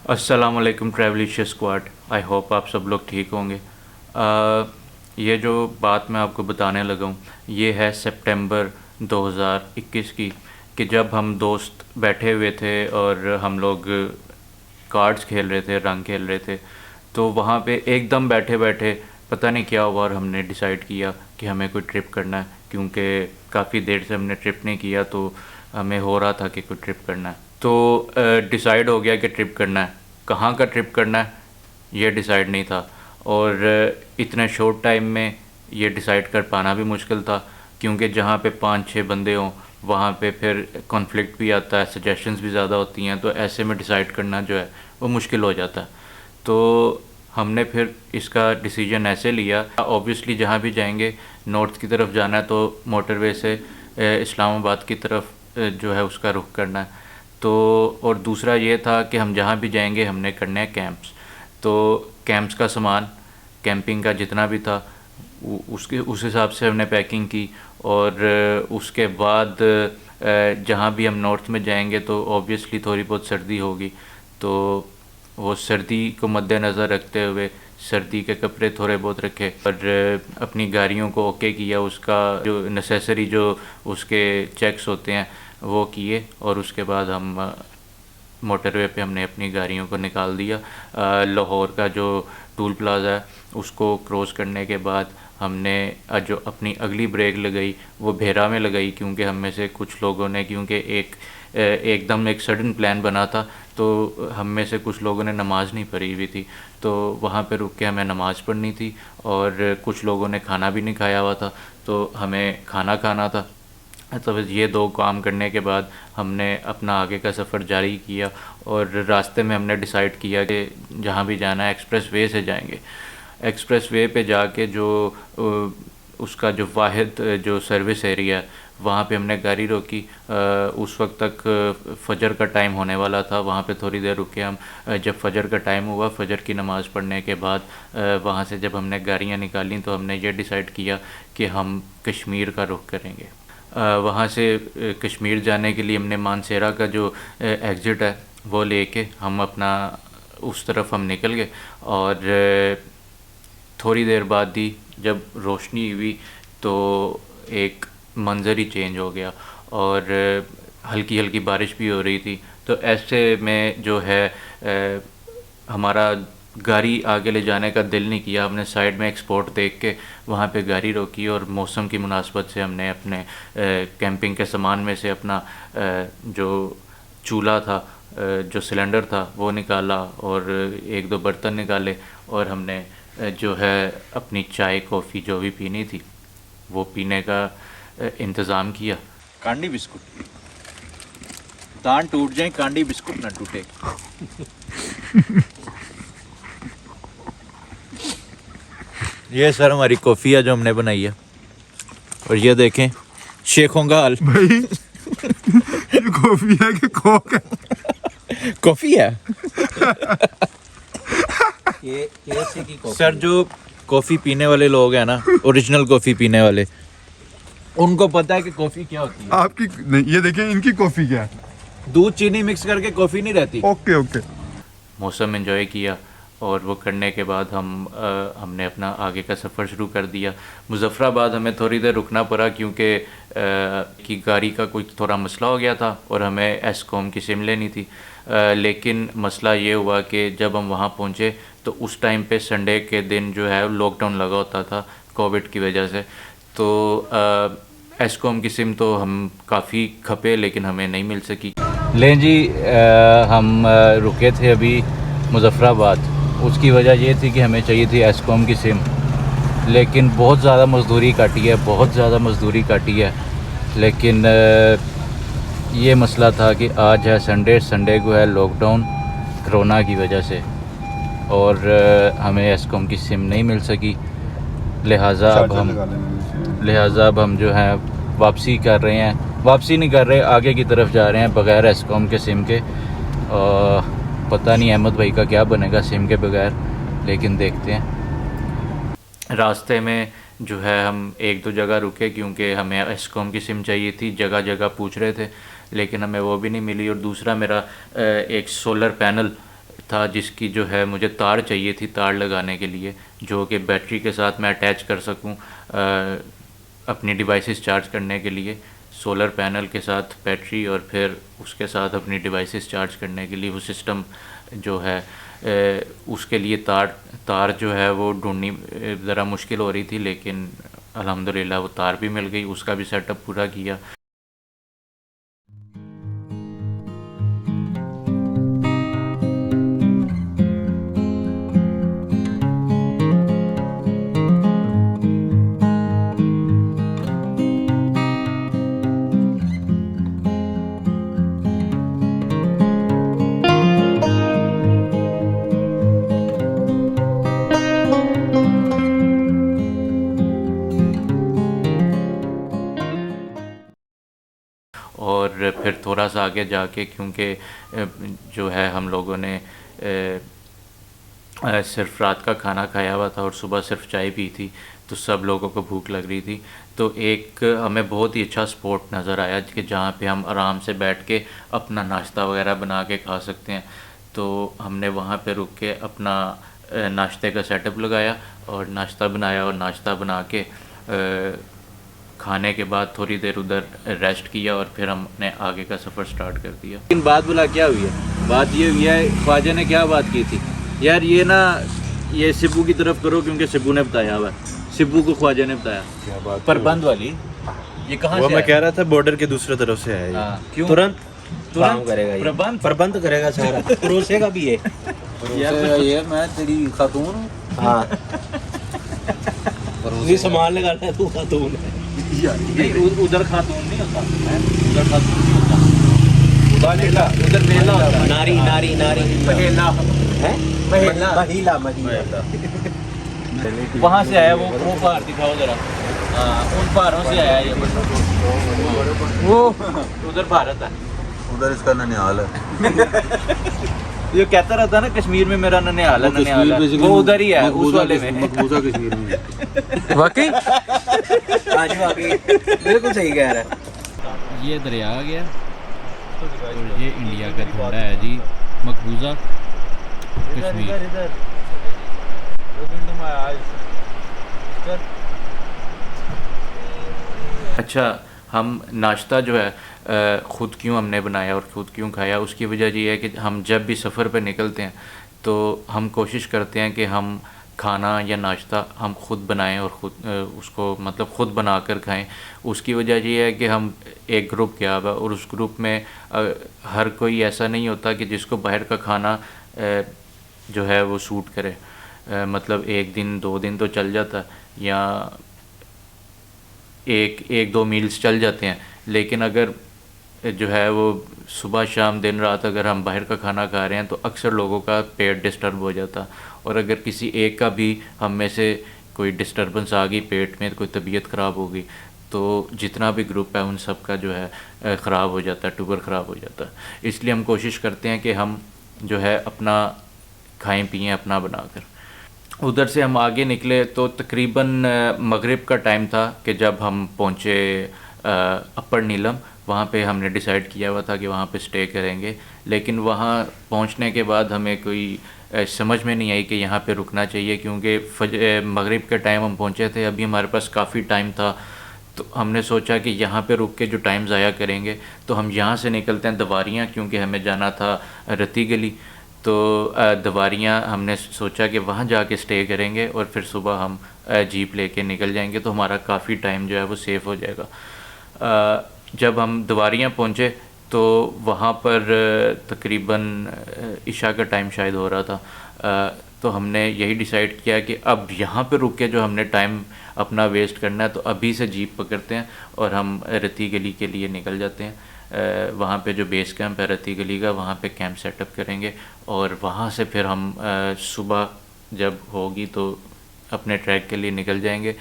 अस्सलामुअलैकुम ट्रैवलिशियस squad. I hope आप सब लोग ठीक होंगे। ये जो बात मैं आपको बताने लगा हूँ ये है सितंबर 2021 की, कि जब हम दोस्त बैठे हुए थे और हम लोग कार्ड्स खेल रहे थे, रंग खेल रहे थे। तो वहाँ पे एकदम बैठे बैठे पता नहीं क्या हुआ और हमने डिसाइड किया कि हमें कोई ट्रिप करना है, क्योंकि काफ़ी देर से हमने ट्रिप नहीं किया तो हमें हो रहा था कि कोई ट्रिप करना है। तो डिसाइड हो गया कि ट्रिप करना है। कहाँ का ट्रिप करना है ये डिसाइड नहीं था, और इतने शॉर्ट टाइम में ये डिसाइड कर पाना भी मुश्किल था, क्योंकि जहाँ पे 5-6 बंदे हों वहाँ पे फिर कॉन्फ्लिक्ट भी आता है, सजेशंस भी ज़्यादा होती हैं, तो ऐसे में डिसाइड करना जो है वो मुश्किल हो जाता है। तो हमने फिर इसका डिसीजन ऐसे लिया, ऑब्वियसली जहाँ भी जाएंगे नॉर्थ की तरफ जाना है तो मोटरवे से इस्लामाबाद की तरफ जो है उसका रुख करना है। तो और दूसरा ये था कि हम जहाँ भी जाएंगे हमने करने हैं कैंप्स। तो कैंप्स का सामान, कैंपिंग का जितना भी था उसके उस हिसाब से हमने पैकिंग की। और उसके बाद जहाँ भी हम नॉर्थ में जाएंगे तो ऑब्वियसली थोड़ी बहुत सर्दी होगी, तो वो सर्दी को मद्देनज़र रखते हुए सर्दी के कपड़े थोड़े बहुत रखे और अपनी गाड़ियों को ओके किया, उसका जो नेसेसरी जो उसके चेक्स होते हैं वो किए। और उसके बाद हम मोटरवे पे हमने अपनी गाड़ियों को निकाल दिया। लाहौर का जो टूल प्लाज़ा है उसको क्रॉस करने के बाद हमने जो अपनी अगली ब्रेक लगाई वो भेरा में लगाई, क्योंकि हम में से कुछ लोगों ने, क्योंकि एकदम एक सडन प्लान बना था, तो हम में से कुछ लोगों ने नमाज़ नहीं पढ़ी हुई थी, तो वहाँ पे रुक के हमें नमाज़ पढ़नी थी। और कुछ लोगों ने खाना भी नहीं खाया हुआ था तो हमें खाना खाना था। तो ये दो काम करने के बाद हमने अपना आगे का सफ़र जारी किया। और रास्ते में हमने डिसाइड किया कि जहाँ भी जाना है एक्सप्रेस वे से जाएंगे। एक्सप्रेस वे पे जाके जो उसका जो वाहिद जो सर्विस एरिया है वहाँ पे हमने गाड़ी रोकी। उस वक्त तक फ़जर का टाइम होने वाला था, वहाँ पे थोड़ी देर रुके हम। जब फ़जर का टाइम हुआ, फ़जर की नमाज़ पढ़ने के बाद वहाँ से जब हमने गाड़ियाँ निकाली तो हमने ये डिसाइड किया कि हम कश्मीर का रुख करेंगे। वहाँ से कश्मीर जाने के लिए हमने मानसेरा का जो एग्ज़िट है वो लेके हम अपना उस तरफ हम निकल गए। और थोड़ी देर बाद ही जब रोशनी हुई तो एक मंज़र ही चेंज हो गया और हल्की हल्की बारिश भी हो रही थी। तो ऐसे में जो है हमारा गाड़ी आगे ले जाने का दिल नहीं किया। हमने साइड में एक स्पॉट देख के वहाँ पे गाड़ी रोकी और मौसम की मुनासबत से हमने अपने कैंपिंग के सामान में से अपना जो चूल्हा था, जो सिलेंडर था वो निकाला और एक दो बर्तन निकाले। और हमने जो है अपनी चाय कॉफ़ी जो भी पीनी थी वो पीने का इंतज़ाम किया। कांडी बिस्कुट, दांत टूट जाए कांडी बिस्कुट ना टूटे। ये सर हमारी कॉफ़ी है जो हमने बनाई है, और ये देखें शेखों का हाल। भाई ये कॉफी है कि कोक है? कॉफ़ी है की सर। जो कॉफ़ी पीने वाले लोग हैं ना, ओरिजिनल कॉफ़ी पीने वाले, उनको पता है कि कॉफ़ी क्या होती है। आपकी नहीं, ये देखें इनकी कॉफी क्या है। दूध चीनी मिक्स करके कॉफ़ी नहीं रहती। Okay okay. मौसम एंजॉय किया और वो करने के बाद हमने अपना आगे का सफ़र शुरू कर दिया। मुज़फ़्फ़राबाद हमें थोड़ी देर रुकना पड़ा क्योंकि की गाड़ी का कोई थोड़ा मसला हो गया था और हमें एस्कॉम की सिम लेनी थी। लेकिन मसला ये हुआ कि जब हम वहाँ पहुँचे तो उस टाइम पे संडे के दिन जो है लॉकडाउन लगा होता था कोविड की वजह से। तो एस्कॉम की सिम तो हम काफ़ी खपे लेकिन हमें नहीं मिल सकी। लें जी, हम रुके थे अभी मुज़फ़्फ़राबाद। उसकी वजह ये थी कि हमें चाहिए थी एस्कॉम की सिम, लेकिन बहुत ज़्यादा मज़दूरी काटी है, बहुत ज़्यादा मज़दूरी काटी है। लेकिन ये मसला था कि आज है संडे को है लॉकडाउन कोरोना की वजह से, और हमें एस्कॉम की सिम नहीं मिल सकी। लिहाजा अब हम जो है वापसी कर रहे हैं, वापसी नहीं कर रहे, आगे की तरफ जा रहे हैं बग़ैर एस्कॉम के सिम के। पता नहीं अहमद भाई का क्या बनेगा सिम के बगैर, लेकिन देखते हैं। रास्ते में जो है हम एक दो जगह रुके क्योंकि हमें एस्कॉम की सिम चाहिए थी। जगह जगह पूछ रहे थे लेकिन हमें वो भी नहीं मिली। और दूसरा मेरा एक सोलर पैनल था जिसकी जो है मुझे तार चाहिए थी तार लगाने के लिए, जो कि बैटरी के साथ मैं अटैच कर सकूं अपनी डिवाइसेस चार्ज करने के लिए, सोलर पैनल के साथ बैटरी और फिर उसके साथ अपनी डिवाइसेस चार्ज करने के लिए वो सिस्टम जो है उसके लिए तार जो है वो ढूंढनी ज़रा मुश्किल हो रही थी, लेकिन अल्हम्दुलिल्लाह वो तार भी मिल गई, उसका भी सेटअप पूरा किया। और फिर थोड़ा सा आगे जाके क्योंकि जो है हम लोगों ने सिर्फ रात का खाना खाया हुआ था और सुबह सिर्फ चाय पी थी, तो सब लोगों को भूख लग रही थी। तो एक हमें बहुत ही अच्छा स्पॉट नज़र आया कि जहाँ पे हम आराम से बैठ के अपना नाश्ता वगैरह बना के खा सकते हैं। तो हमने वहाँ पे रुक के अपना नाश्ते का सेटअप लगाया और नाश्ता बनाया और नाश्ता बना के खाने के बाद थोड़ी देर उधर रेस्ट किया और फिर हमने आगे का सफ़र स्टार्ट कर दिया। लेकिन बात बोला क्या हुई है, बात ये हुई है ख्वाजा ने क्या बात की थी यार, ये ना ये सिब्बू की तरफ करो क्योंकि सिब्बू ने बताया हुआ है, सिब्बू को ख्वाजा ने बताया। क्या बात प्रबंध वाली ये कहाँ वो से मैं आया? कह रहा था बॉर्डर के दूसरी तरफ से है ये। हाँ, क्यों? तुरंत तुरंत करेगा ये। प्रबंध प्रबंध करेगा सारा परोसेगा भी ये। ये मैं तेरी खातून हूँ। हाँ ये सामान लगा रहा है तू खातून है। नहीं उधर खातून नहीं होता, उधर खातून नहीं होता, उधर मेला होता है। नारी नारी नारी महिला है महिला महिला महिला। वहाँ से आया वो पहाड़ दिखाओ जरा। हाँ उन पहाड़ों से आया ये बंदा, वो उधर भारत है, उधर इसका ननिहाल है। ये कहता रहता ना कश्मीर में मेरा ननिहाल है, ननिहाल है। वो उधर ही है उस वाले में। मकबूजा कश्मीर में वाकई हाँ जी वाकई बिल्कुल सही कह रहा है। ये दरिया आ गया और ये इंडिया का झंडा है जी, मकबूजा कश्मीर। अच्छा, हम नाश्ता जो है ख़ुद क्यों हमने बनाया और ख़ुद क्यों खाया, उसकी वजह ये है कि हम जब भी सफ़र पे निकलते हैं तो हम कोशिश करते हैं कि हम खाना या नाश्ता हम ख़ुद बनाएं और ख़ुद उसको मतलब ख़ुद बना कर खाएं। उसकी वजह ये है कि हम एक ग्रुप गया हुआ और उस ग्रुप में हर कोई ऐसा नहीं होता कि जिसको बाहर का खाना जो है वो सूट करे। मतलब एक दिन 2 दिन तो चल जाता या एक 2 मील्स चल जाते हैं, लेकिन अगर जो है वो सुबह शाम दिन रात अगर हम बाहर का खाना खा रहे हैं तो अक्सर लोगों का पेट डिस्टर्ब हो जाता, और अगर किसी एक का भी हम में से कोई डिस्टर्बेंस आ गई पेट में, कोई तबीयत ख़राब हो गई, तो जितना भी ग्रुप है उन सब का जो है ख़राब हो जाता है, टूबर ख़राब हो जाता है। इसलिए हम कोशिश करते हैं कि हम जो है अपना खाएं पिएं अपना बनाकर। उधर से हम आगे निकले तो तकरीबन मगरिब का टाइम था कि जब हम पहुँचे अपर नीलम। वहाँ पे हमने डिसाइड किया हुआ था कि वहाँ पे स्टे करेंगे, लेकिन वहाँ पहुँचने के बाद हमें कोई समझ में नहीं आई कि यहाँ पे रुकना चाहिए, क्योंकि मगरिब के टाइम हम पहुँचे थे, अभी हमारे पास काफ़ी टाइम था। तो हमने सोचा कि यहाँ पे रुक के जो टाइम ज़ाया करेंगे तो हम यहाँ से निकलते हैं दवारियाँ, क्योंकि हमें जाना था रती गली। तो दवारियाँ हमने सोचा कि वहाँ जाके स्टे करेंगे और फिर सुबह हम जीप लेके निकल जाएंगे, तो हमारा काफ़ी टाइम जो है वो सेफ़ हो जाएगा। जब हम दवारियाँ पहुँचे तो वहाँ पर तकरीबन इशा का टाइम शायद हो रहा था। तो हमने यही डिसाइड किया कि अब यहाँ पे रुक के जो हमने टाइम अपना वेस्ट करना है तो अभी से जीप पकड़ते हैं और हम रती गली के लिए निकल जाते हैं। वहाँ पे जो बेस कैंप है रती गली का, वहाँ पे कैंप सेटअप करेंगे और वहाँ से फिर हम सुबह जब होगी तो अपने ट्रैक के लिए निकल जाएंगे।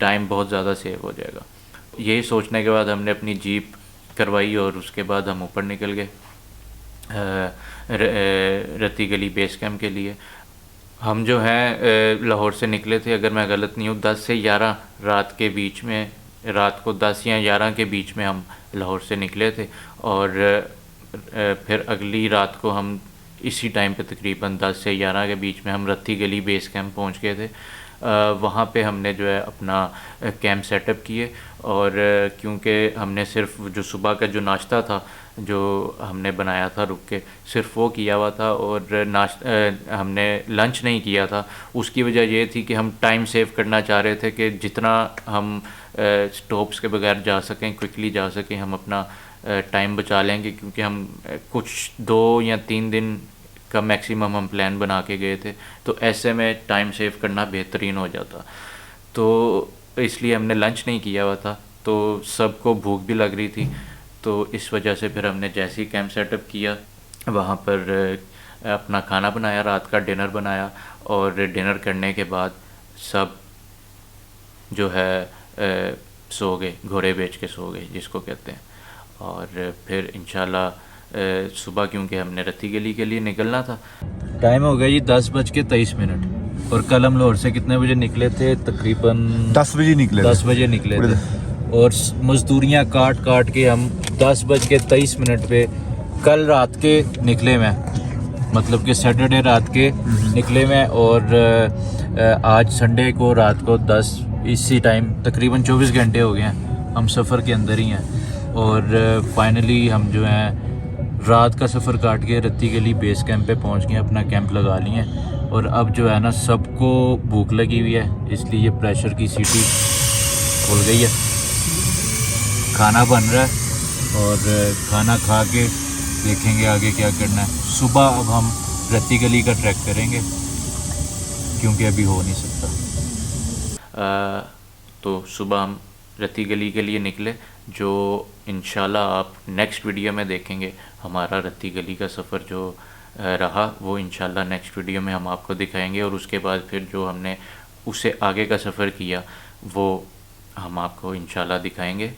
टाइम बहुत ज़्यादा सेव हो जाएगा। यही सोचने के बाद हमने अपनी जीप करवाई और उसके बाद हम ऊपर निकल गए रती गली बेस कैंप के लिए। हम जो हैं लाहौर से निकले थे, अगर मैं गलत नहीं हूँ, 10 से 11 रात के बीच में, रात को 10 या 11 के बीच में हम लाहौर से निकले थे और फिर अगली रात को हम इसी टाइम पे तकरीबन 10 से 11 के बीच में हम रत्ती गली बेस कैंप पहुंच गए थे। वहाँ पे हमने जो है अपना कैंप सेटअप किए, और क्योंकि हमने सिर्फ जो सुबह का जो नाश्ता था जो हमने बनाया था रुक के, सिर्फ वो किया हुआ था, और हमने लंच नहीं किया था। उसकी वजह ये थी कि हम टाइम सेव करना चाह रहे थे कि जितना हम स्टॉप्स के बगैर जा सकें, क्विकली जा सकें, हम अपना टाइम बचा लेंगे, क्योंकि हम कुछ 2 या 3 दिन का मैक्सिमम हम प्लान बना के गए थे, तो ऐसे में टाइम सेव करना बेहतरीन हो जाता। तो इसलिए हमने लंच नहीं किया हुआ था, तो सबको भूख भी लग रही थी, तो इस वजह से फिर हमने जैसे ही कैंप सेटअप किया वहाँ पर अपना खाना बनाया, रात का डिनर बनाया, और डिनर करने के बाद सब जो है सो गए, घोड़े बेच के सो गए जिसको कहते हैं। और फिर इंशाल्लाह सुबह, क्योंकि हमने रत्ती गली के लिए निकलना था। टाइम हो गया जी 10:23, और कल हम लाहौर से कितने बजे निकले थे? तकरीबन 10 बजे निकले 10 बजे निकले थे, और मजदूरियाँ काट काट के हम 10:23 पे कल रात के निकले मैं, मतलब कि सैटरडे रात के निकले मैं, और आज संडे को रात को 10 इसी टाइम तकरीबन 24 घंटे हो गए हैं हम सफ़र के अंदर ही हैं। और फाइनली हम जो हैं रात का सफ़र काट के रत्ती गली बेस कैंप पे पहुंच गए, अपना कैंप लगा लिए हैं। और अब जो है ना सबको भूख लगी हुई है, इसलिए ये प्रेशर की सीटी खुल गई है, खाना बन रहा है, और खाना खा के देखेंगे आगे क्या करना है। सुबह अब हम रत्ती गली का ट्रैक करेंगे, क्योंकि अभी हो नहीं सकता। तो सुबह हम रत्ती गली के लिए निकले, जो इंशाल्लाह आप नेक्स्ट वीडियो में देखेंगे। हमारा रत्ती गली का सफ़र जो रहा वो इंशाल्लाह नेक्स्ट वीडियो में हम आपको दिखाएंगे, और उसके बाद फिर जो हमने उससे आगे का सफ़र किया वो हम आपको इंशाल्लाह दिखाएंगे।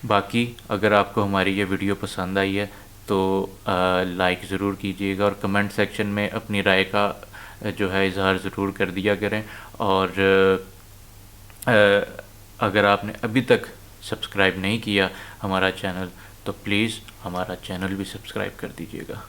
बाकी अगर आपको हमारी ये वीडियो पसंद आई है तो लाइक ज़रूर कीजिएगा, और कमेंट सेक्शन में अपनी राय का जो है इजहार ज़रूर कर दिया करें। और अगर आपने अभी तक सब्सक्राइब नहीं किया हमारा चैनल, तो प्लीज़ हमारा चैनल भी सब्सक्राइब कर दीजिएगा।